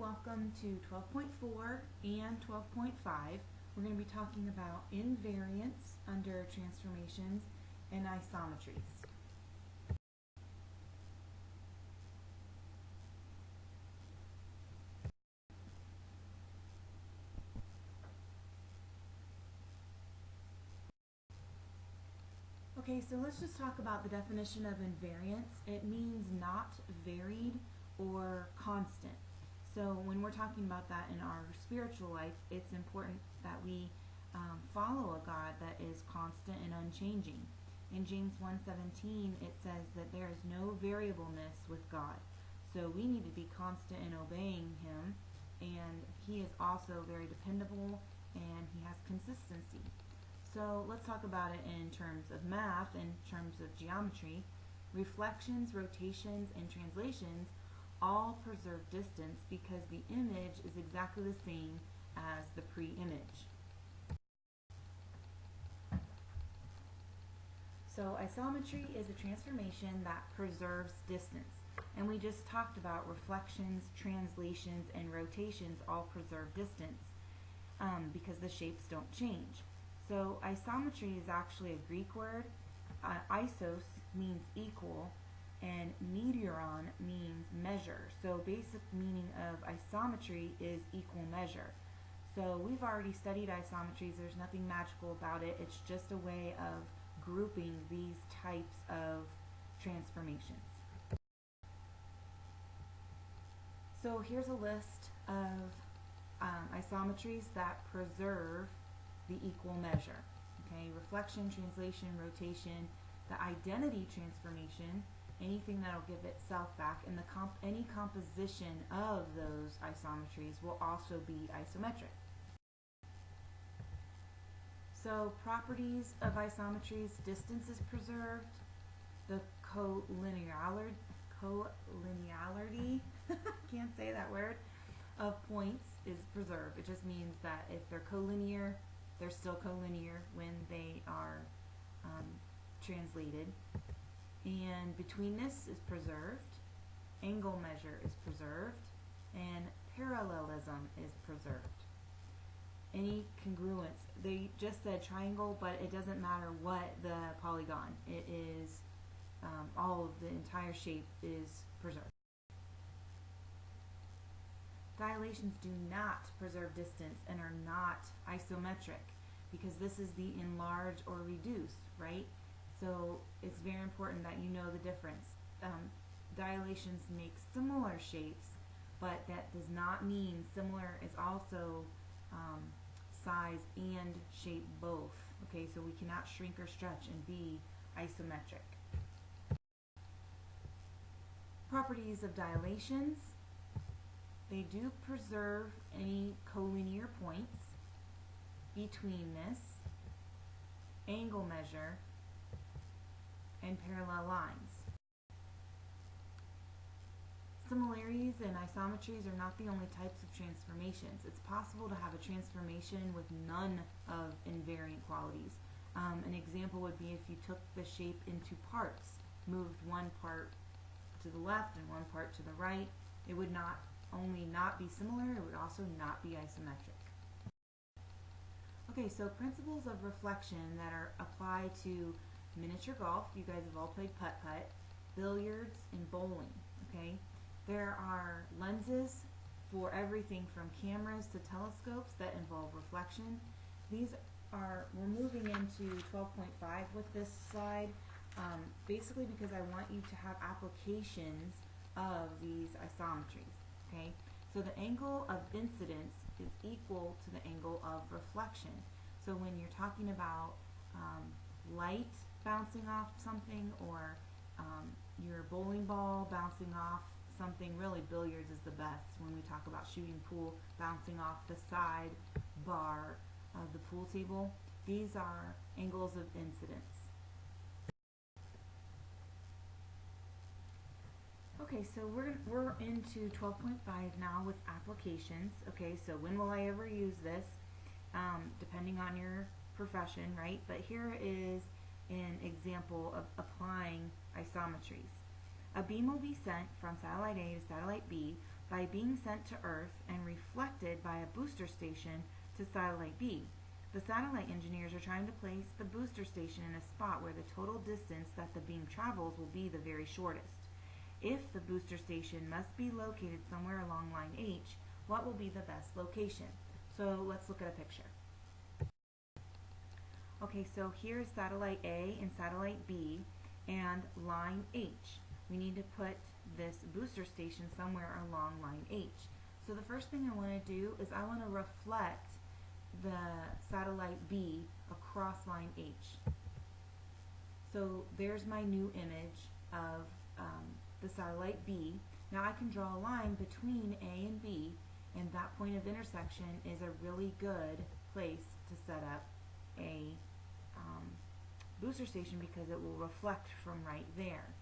welcome to 12.4 and 12.5. We're going to be talking about invariants under transformations and isometries. Okay, so let's just talk about the definition of invariance. It means not varied or constant. So when we're talking about that in our spiritual life, it's important that we follow a God that is constant and unchanging. In James 1:17, it says that there is no variableness with God. So we need to be constant in obeying Him, and He is also very dependable and He has consistency. So let's talk about it in terms of math, in terms of geometry. Reflections, rotations, and translations all preserve distance because the image is exactly the same as the pre-image. So isometry is a transformation that preserves distance. And we just talked about reflections, translations, and rotations all preserve distance because the shapes don't change. So isometry is actually a Greek word. Isos means equal, and meteoron means measure. So basic meaning of isometry is equal measure. So we've already studied isometries. There's nothing magical about it. It's just a way of grouping these types of transformations. So here's a list of isometries that preserve the equal measure. Okay, reflection, translation, rotation, the identity transformation, anything that'll give itself back, and any composition of those isometries will also be isometric. So properties of isometries: distance is preserved, the collinearity can't say that word, of points is preserved. It just means that if they're collinear, they're still collinear when they are translated. And betweenness is preserved, angle measure is preserved, and parallelism is preserved. Any congruence, they just said triangle, but it doesn't matter what the polygon, it is all of the entire shape is preserved. Dilations do not preserve distance and are not isometric because this is the enlarge or reduce, right? So it's very important that you know the difference. Dilations make similar shapes, but that does not mean similar is also size and shape both. Okay, so we cannot shrink or stretch and be isometric. Properties of dilations: they do preserve any collinear points, betweenness, angle measure, and parallel lines. Similarities and isometries are not the only types of transformations. It's possible to have a transformation with none of invariant qualities. An example would be if you took the shape into parts, moved one part to the left and one part to the right, it would not only not be similar, it would also not be isometric. Okay, so principles of reflection that are applied to miniature golf. You guys have all played putt-putt, billiards, and bowling. Okay, there are lenses for everything from cameras to telescopes that involve reflection. We're moving into 12.5 with this slide, basically because I want you to have applications of these isometries. Okay, so the angle of incidence is equal to the angle of reflection. So when you're talking about light bouncing off something, or your bowling ball bouncing off something, really billiards is the best when we talk about shooting pool, bouncing off the side bar of the pool table. These are angles of incidence. Okay, so we're into 12.5 now with applications. Okay, so when will I ever use this? Depending on your profession, right? But here is an example of applying isometries. A beam will be sent from satellite A to satellite B by being sent to Earth and reflected by a booster station to satellite B. The satellite engineers are trying to place the booster station in a spot where the total distance that the beam travels will be the very shortest. If the booster station must be located somewhere along line H, what will be the best location? So let's look at a picture. Okay, so here's satellite A and satellite B and line H. We need to put this booster station somewhere along line H. So the first thing I want to do is I want to reflect the satellite B across line H. So there's my new image of the satellite B. Now I can draw a line between A and B, and that point of intersection is a really good place to set up a booster station because it will reflect from right there.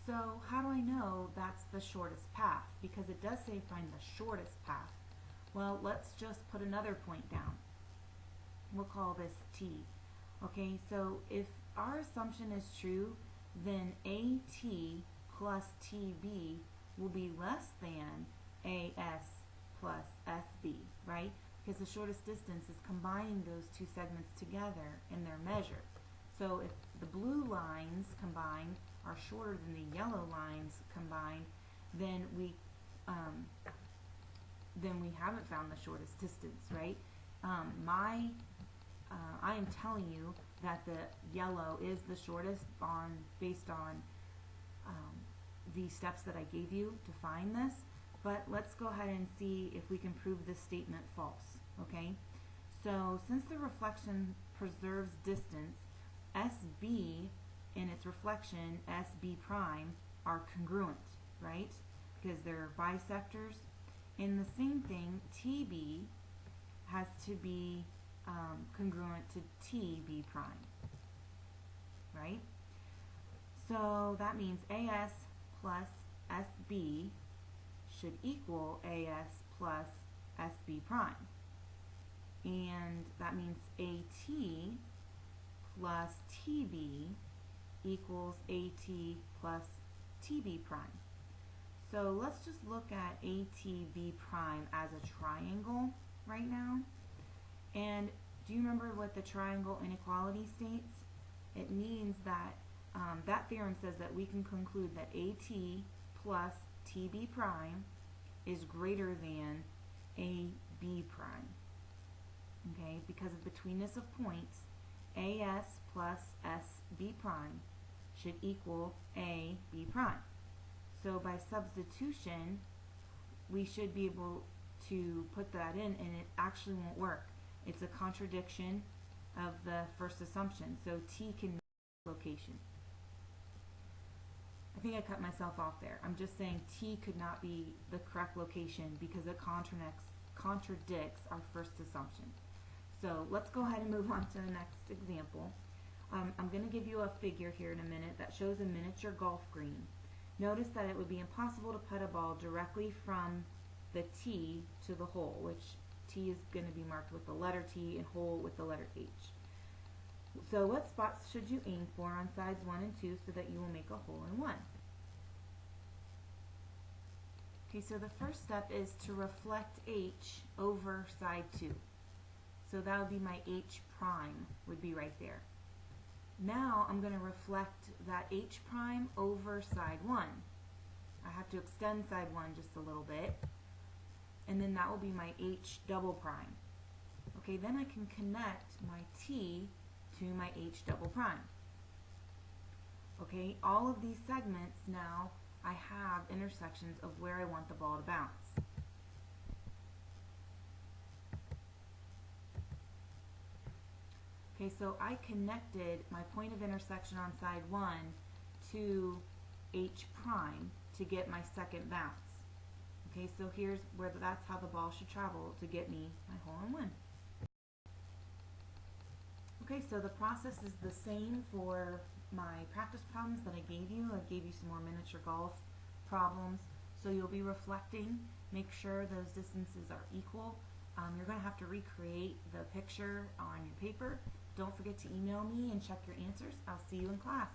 So how do I know that's the shortest path? Because it does say find the shortest path. Well, let's just put another point down. We'll call this T. Okay, so if our assumption is true, then AT plus TB will be less than AS plus SB, right? Because the shortest distance is combining those two segments together in their measure. So if the blue lines combined are shorter than the yellow lines combined, then we haven't found the shortest distance, right? I am telling you that the yellow is the shortest based on the steps that I gave you to find this. But let's go ahead and see if we can prove this statement false, okay? So since the reflection preserves distance, SB and its reflection, SB prime, are congruent, right? Because they're bisectors. And the same thing, TB has to be congruent to TB prime, right? So that means AS plus SB should equal AS plus SB prime. And that means AT plus TB equals AT plus TB prime. So let's just look at ATB prime as a triangle right now. And do you remember what the triangle inequality states? It means that that theorem says that we can conclude that AT plus TB prime is greater than AB prime. Okay, because of betweenness of points, AS plus SB prime should equal AB prime. So by substitution, we should be able to put that in, and it actually won't work. It's a contradiction of the first assumption. So T can be location. I think I cut myself off there. I'm just saying T could not be the correct location because it contradicts our first assumption. So let's go ahead and move on to the next example. I'm going to give you a figure here in a minute that shows a miniature golf green. Notice that it would be impossible to put a ball directly from the tee to the hole, which T is going to be marked with the letter T and hole with the letter H. So what spots should you aim for on sides 1 and 2 so that you will make a hole-in-one? Okay, so the first step is to reflect H over side 2. So that would be my H prime would be right there. Now I'm going to reflect that H prime over side 1. I have to extend side 1 just a little bit, and then that will be my H double prime. Okay, then I can connect my T to my H double prime. Okay, all of these segments now I have intersections of where I want the ball to bounce. Okay, so I connected my point of intersection on side 1 to H prime to get my second bounce. Okay, so here's where that's how the ball should travel to get me my hole-in-one. Okay, so the process is the same for my practice problems that I gave you. I gave you some more miniature golf problems. So you'll be reflecting, make sure those distances are equal. You're going to have to recreate the picture on your paper. Don't forget to email me and check your answers. I'll see you in class.